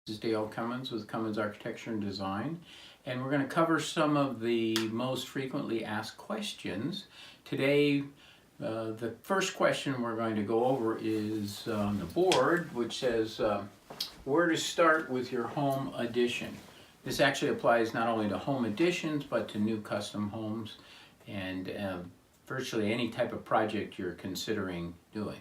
This is Dale Cummins with Cummins Architecture and Design, and we're going to cover some of the most frequently asked questions. Today, the first question we're going to go over is on the board, which says where to start with your home addition. This actually applies not only to home additions, but to new custom homes and virtually any type of project you're considering doing.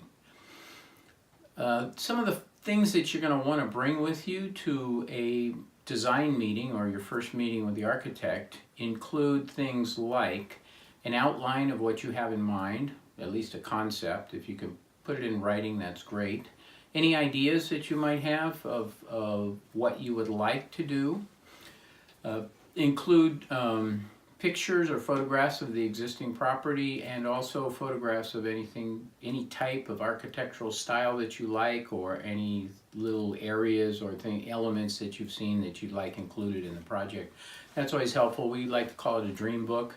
Some of the things that you're going to want to bring with you to a design meeting or your first meeting with the architect include things like an outline of what you have in mind, at least a concept. If you can put it in writing, that's great. Any ideas that you might have of what you would like to do. Include pictures or photographs of the existing property, and also photographs of any type of architectural style that you like, or any little areas or elements that you've seen that you'd like included in the project. That's always helpful. We like to call it a dream book.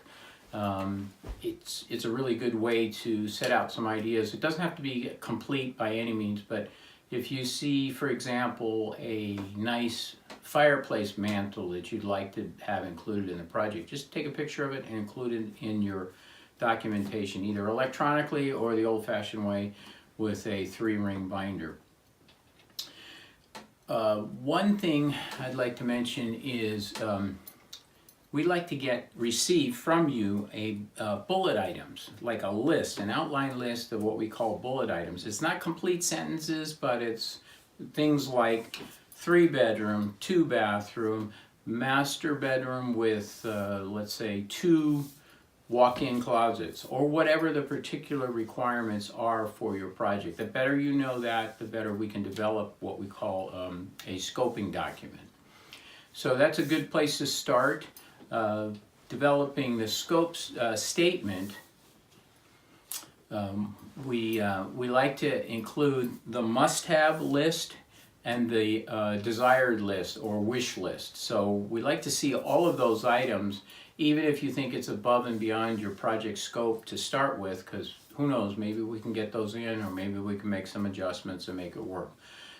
It's a really good way to set out some ideas. It doesn't have to be complete by any means, but if you see, for example, a nice fireplace mantle that you'd like to have included in the project, just take a picture of it and include it in your documentation, either electronically or the old-fashioned way with a 3-ring binder. One thing I'd like to mention is we'd like to receive from you a bullet items, like a list, an outline list of what we call bullet items. It's not complete sentences, but it's things like 3-bedroom, 2-bathroom, master bedroom with, let's say, 2 walk-in closets, or whatever the particular requirements are for your project. The better you know that, the better we can develop what we call a scoping document. So that's a good place to start. Developing the scope statement. We like to include the must-have list and the desired list or wish list. So we like to see all of those items, even if you think it's above and beyond your project scope to start with, because who knows, maybe we can get those in, or maybe we can make some adjustments and make it work.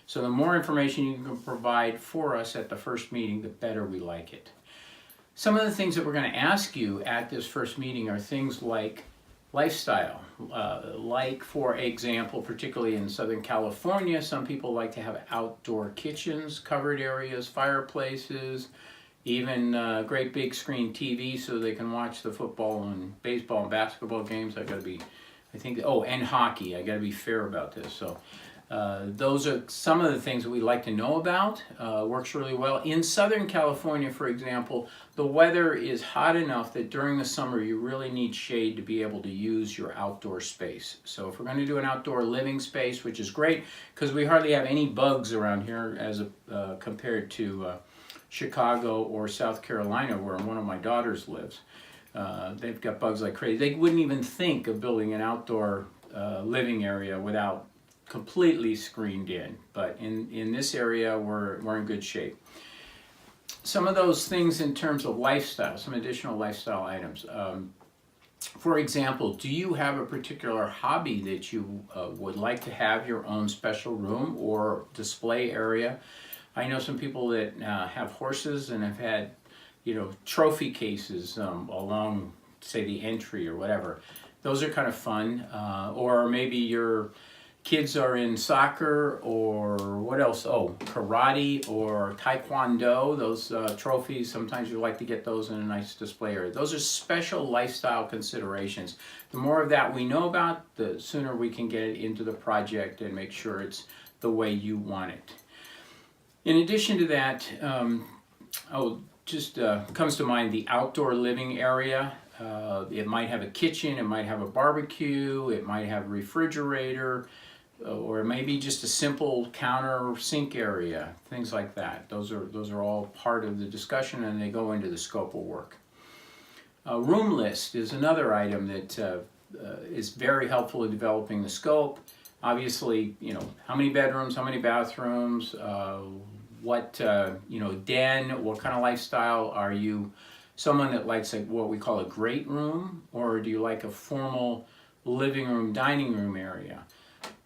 So the more information you can provide for us at the first meeting, the better we like it. Some of the things that we're going to ask you at this first meeting are things like lifestyle. Like, for example, particularly in Southern California, some people like to have outdoor kitchens, covered areas, fireplaces, even great big screen TV so they can watch the football and baseball and basketball games. And hockey. I got to be fair about this. So those are some of the things that we like to know about. Works really well. In Southern California, for example, the weather is hot enough that during the summer you really need shade to be able to use your outdoor space. So if we're going to do an outdoor living space, which is great because we hardly have any bugs around here as compared to Chicago or South Carolina, where one of my daughters lives. They've got bugs like crazy. They wouldn't even think of building an outdoor living area without completely screened in, but in this area we're in good shape. Some of those things in terms of lifestyle, some additional lifestyle items. For example, do you have a particular hobby that you would like to have your own special room or display area? I know some people that have horses and have had, trophy cases along, say, the entry or whatever. Those are kind of fun. Or maybe your kids are in soccer, or what else? Oh, karate or taekwondo. Those trophies, sometimes you like to get those in a nice display area. Those are special lifestyle considerations. The more of that we know about, the sooner we can get it into the project and make sure it's the way you want it. In addition to that, comes to mind the outdoor living area. It might have a kitchen, it might have a barbecue, it might have a refrigerator, or maybe just a simple counter or sink area, things like that. Those are all part of the discussion, and they go into the scope of work. A room list is another item that is very helpful in developing the scope. Obviously, how many bedrooms, how many bathrooms, what den, what kind of lifestyle are you? Someone that likes what we call a great room, or do you like a formal living room, dining room area?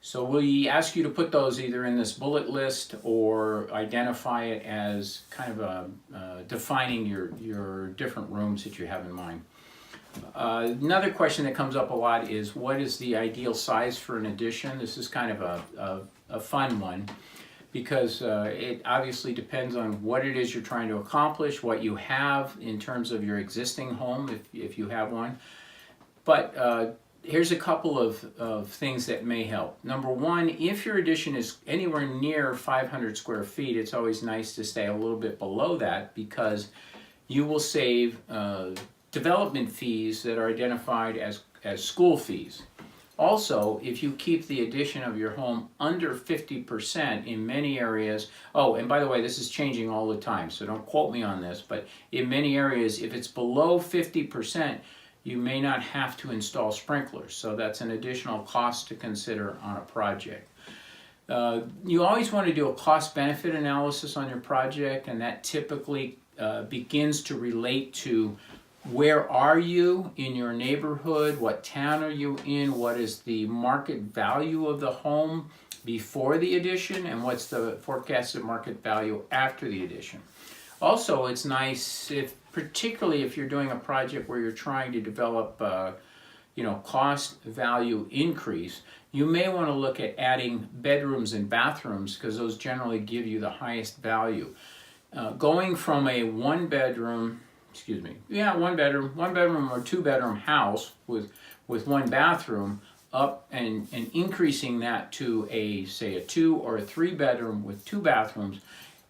So we ask you to put those either in this bullet list or identify it as kind of defining your different rooms that you have in mind. Another question that comes up a lot is, what is the ideal size for an addition? This is kind of a fun one, because it obviously depends on what it is you're trying to accomplish, what you have in terms of your existing home, if you have one. But here's a couple of things that may help. Number one, if your addition is anywhere near 500 square feet, it's always nice to stay a little bit below that, because you will save development fees that are identified as school fees. Also, if you keep the addition of your home under 50% in many areas, oh, and by the way, this is changing all the time, so don't quote me on this, but in many areas, if it's below 50%, you may not have to install sprinklers, so that's an additional cost to consider on a project. You always want to do a cost-benefit analysis on your project, and that typically begins to relate to where are you in your neighborhood, what town are you in, what is the market value of the home before the addition, and what's the forecasted market value after the addition. Also, it's nice, particularly if you're doing a project where you're trying to develop cost value increase, you may want to look at adding bedrooms and bathrooms, because those generally give you the highest value. Going from a one bedroom or two bedroom house with one bathroom up and increasing that to say a 2 or a 3 bedroom with 2 bathrooms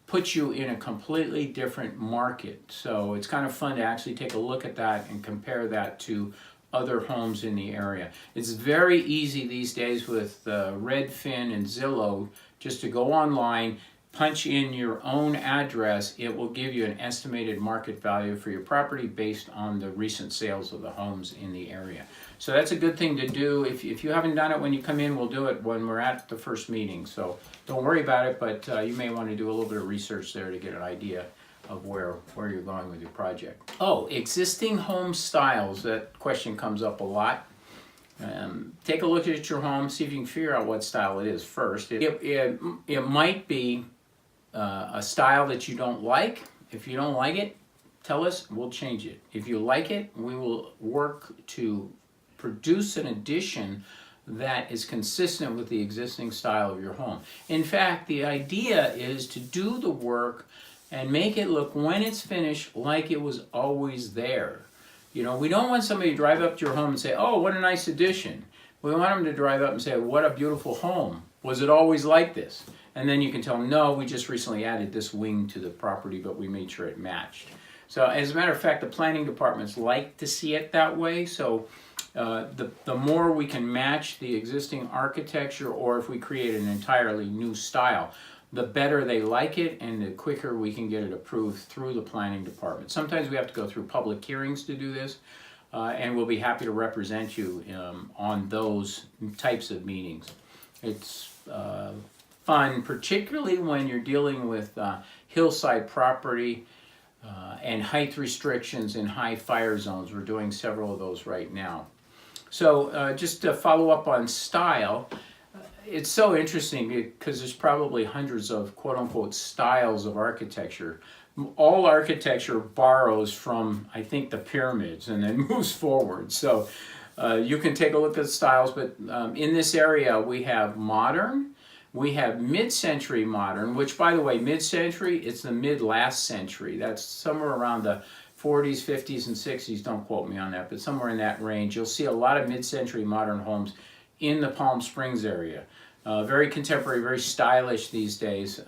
puts you in a completely different market. So it's kind of fun to actually take a look at that and compare that to other homes in the area. It's very easy these days with Redfin and Zillow just to go online, punch in your own address. It will give you an estimated market value for your property based on the recent sales of the homes in the area. So that's a good thing to do. If you haven't done it when you come in, we'll do it when we're at the first meeting. So don't worry about it, but you may want to do a little bit of research there to get an idea of where you're going with your project. Oh, existing home styles. That question comes up a lot. Take a look at your home, see if you can figure out what style it is first. It might be a style that you don't like. If you don't like it, tell us, we'll change it. If you like it, we will work to produce an addition that is consistent with the existing style of your home. In fact, the idea is to do the work and make it look, when it's finished, like it was always there. We don't want somebody to drive up to your home and say, oh, what a nice addition. We want them to drive up and say, what a beautiful home. Was it always like this? And then you can tell them, no, we just recently added this wing to the property, but we made sure it matched. So as a matter of fact, the planning departments like to see it that way. So the more we can match the existing architecture, or if we create an entirely new style, the better they like it, and the quicker we can get it approved through the planning department. Sometimes we have to go through public hearings to do this, and we'll be happy to represent you on those types of meetings. It's fun, particularly when you're dealing with hillside property and height restrictions in high fire zones. We're doing several of those right now. So just to follow up on style, it's so interesting because there's probably hundreds of quote-unquote styles of architecture. All architecture borrows from, I think, the pyramids and then moves forward. So you can take a look at the styles, but in this area we have modern, we have mid-century modern, which, by the way, mid-century, it's the mid-last century. That's somewhere around the 40s, 50s, and 60s. Don't quote me on that, but somewhere in that range. You'll see a lot of mid-century modern homes in the Palm Springs area. Very contemporary, very stylish these days.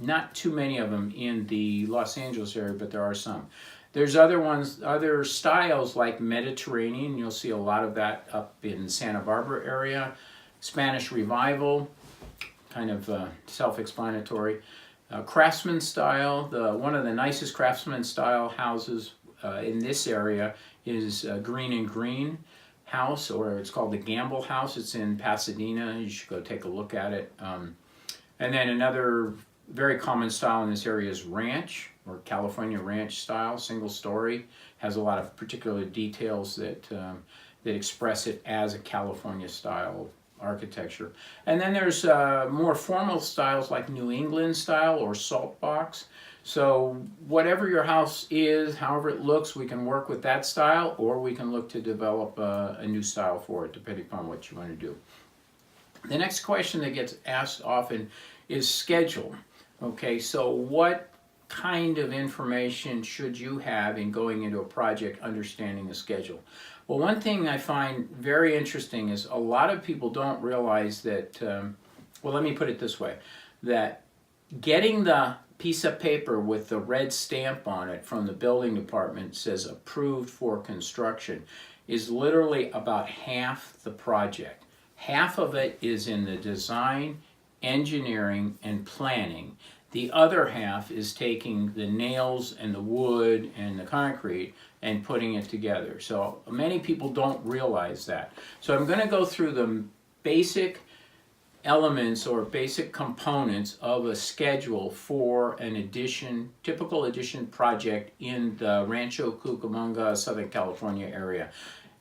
Not too many of them in the Los Angeles area, but there are some. There's other styles like Mediterranean. You'll see a lot of that up in Santa Barbara area. Spanish Revival, kind of self-explanatory. Craftsman style, one of the nicest craftsman style houses in this area is Green and Green House, or it's called the Gamble House. It's in Pasadena. You should go take a look at it. And then another very common style in this area is ranch, or California ranch style, single story. Has a lot of particular details that express it as a California style architecture. And then there's more formal styles like New England style or salt box. So whatever your house is, however it looks, we can work with that style, or we can look to develop a new style for it, depending upon what you want to do. The next question that gets asked often is schedule. Okay, so what kind of information should you have in going into a project understanding the schedule? Well, one thing I find very interesting is a lot of people don't realize that, well, let me put it this way, that getting the piece of paper with the red stamp on it from the building department says approved for construction is literally about half the project. Half of it is in the design, engineering, and planning. The other half is taking the nails and the wood and the concrete and putting it together. So many people don't realize that. So I'm going to go through the basic elements or basic components of a schedule for an addition, typical addition project in the Rancho Cucamonga, Southern California area.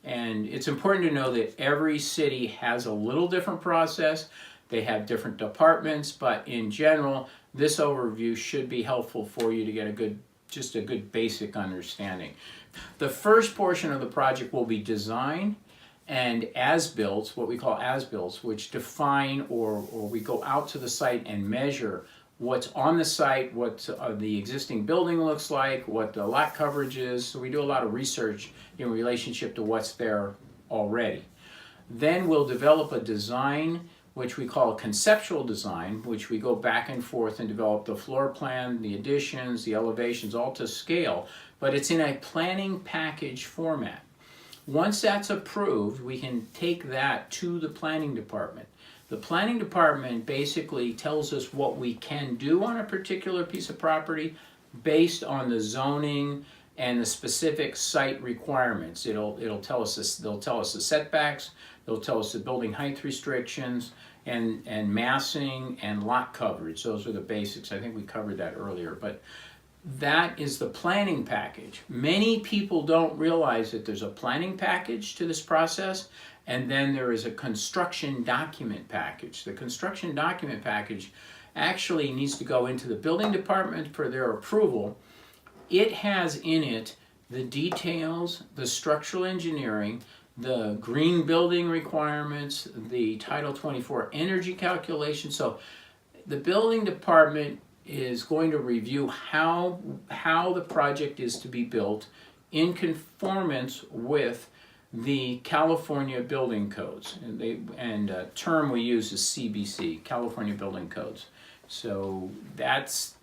And it's important to know that every city has a little different process. They have different departments, but in general, this overview should be helpful for you to get just a good basic understanding. The first portion of the project will be design and as-builts, what we call as-builts, which define or we go out to the site and measure what's on the site, what the existing building looks like, what the lot coverage is. So we do a lot of research in relationship to what's there already. Then we'll develop a design, which we call a conceptual design, which we go back and forth and develop the floor plan, the additions, the elevations, all to scale, but it's in a planning package format. Once that's approved, we can take that to the planning department. The planning department basically tells us what we can do on a particular piece of property based on the zoning and the specific site requirements. It'll tell us this, they'll tell us the setbacks, they'll tell us the building height restrictions, and massing and lot coverage. Those are the basics. I think we covered that earlier, but that is the planning package. Many people don't realize that there's a planning package to this process, and then there is a construction document package. The construction document package actually needs to go into the building department for their approval. It has in it the details, the structural engineering, the green building requirements, the Title 24 energy calculation. So the building department is going to review how the project is to be built in conformance with the California building codes. And term we use is CBC, California Building Codes. So that's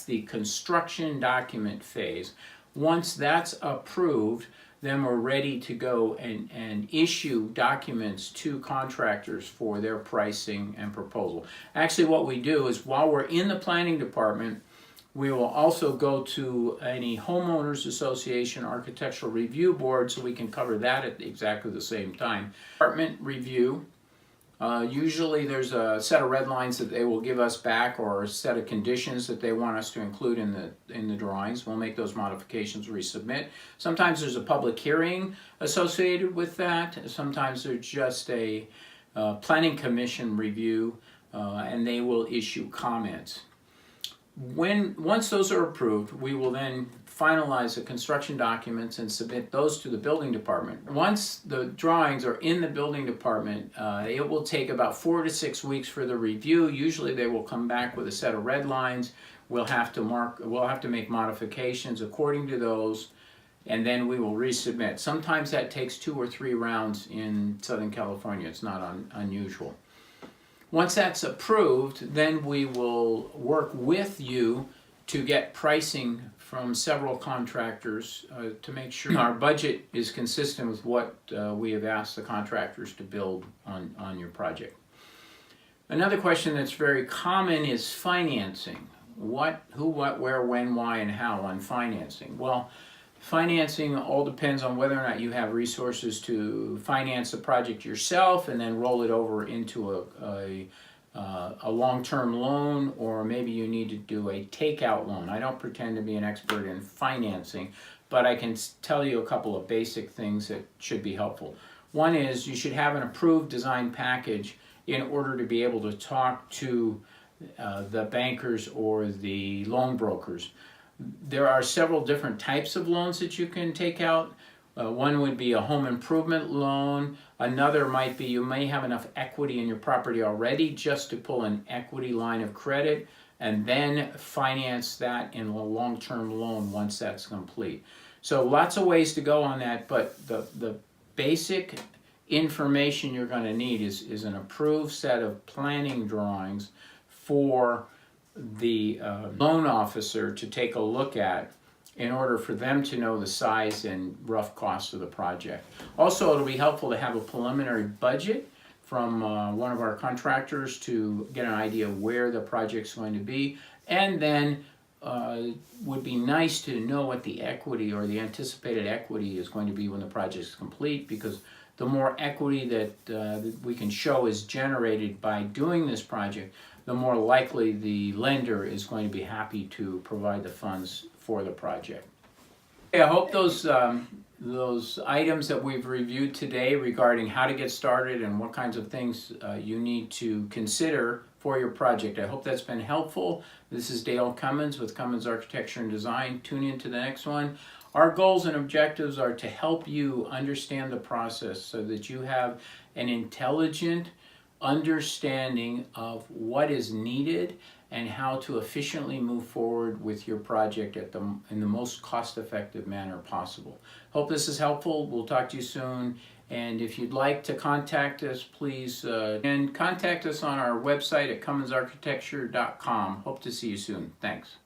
the construction document phase. Once that's approved, then we're ready to go and issue documents to contractors for their pricing and proposal. Actually, what we do is while we're in the planning department, we will also go to any homeowners association architectural review board, so we can cover that at exactly the same time. Department review. Usually there's a set of red lines that they will give us back, or a set of conditions that they want us to include in the drawings. We'll make those modifications, resubmit. Sometimes there's a public hearing associated with that. Sometimes there's just a planning commission review, and they will issue comments. Once those are approved, we will then finalize the construction documents and submit those to the building department. Once the drawings are in the building department, it will take about 4 to 6 weeks for the review. Usually they will come back with a set of red lines. We'll have to make modifications according to those, and then we will resubmit. Sometimes that takes 2 or 3 rounds in Southern California. It's not unusual. Once that's approved, then we will work with you to get pricing from several contractors to make sure our budget is consistent with what we have asked the contractors to build on your project. Another question that's very common is financing. What, who, what, where, when, why, and how on financing. Well, financing all depends on whether or not you have resources to finance the project yourself and then roll it over into a long-term loan, or maybe you need to do a takeout loan. I don't pretend to be an expert in financing, but I can tell you a couple of basic things that should be helpful. One is you should have an approved design package in order to be able to talk to the bankers or the loan brokers. There are several different types of loans that you can take out. One would be a home improvement loan. Another might be you may have enough equity in your property already just to pull an equity line of credit and then finance that in a long-term loan once that's complete. So lots of ways to go on that, but the basic information you're going to need is an approved set of planning drawings for the loan officer to take a look at in order for them to know the size and rough cost of the project. Also, it'll be helpful to have a preliminary budget from one of our contractors to get an idea of where the project's going to be, and then would be nice to know what the equity or the anticipated equity is going to be when the project is complete, because the more equity that we can show is generated by doing this project, the more likely the lender is going to be happy to provide the funds for the project. I hope those items that we've reviewed today regarding how to get started and what kinds of things you need to consider for your project, I hope that's been helpful. This is Dale Cummins with Cummins Architecture and Design. Tune in to the next one. Our goals and objectives are to help you understand the process so that you have an intelligent understanding of what is needed and how to efficiently move forward with your project in the most cost-effective manner possible. Hope this is helpful. We'll talk to you soon. And if you'd like to contact us, please and contact us on our website at cumminsarchitecture.com. Hope to see you soon. Thanks.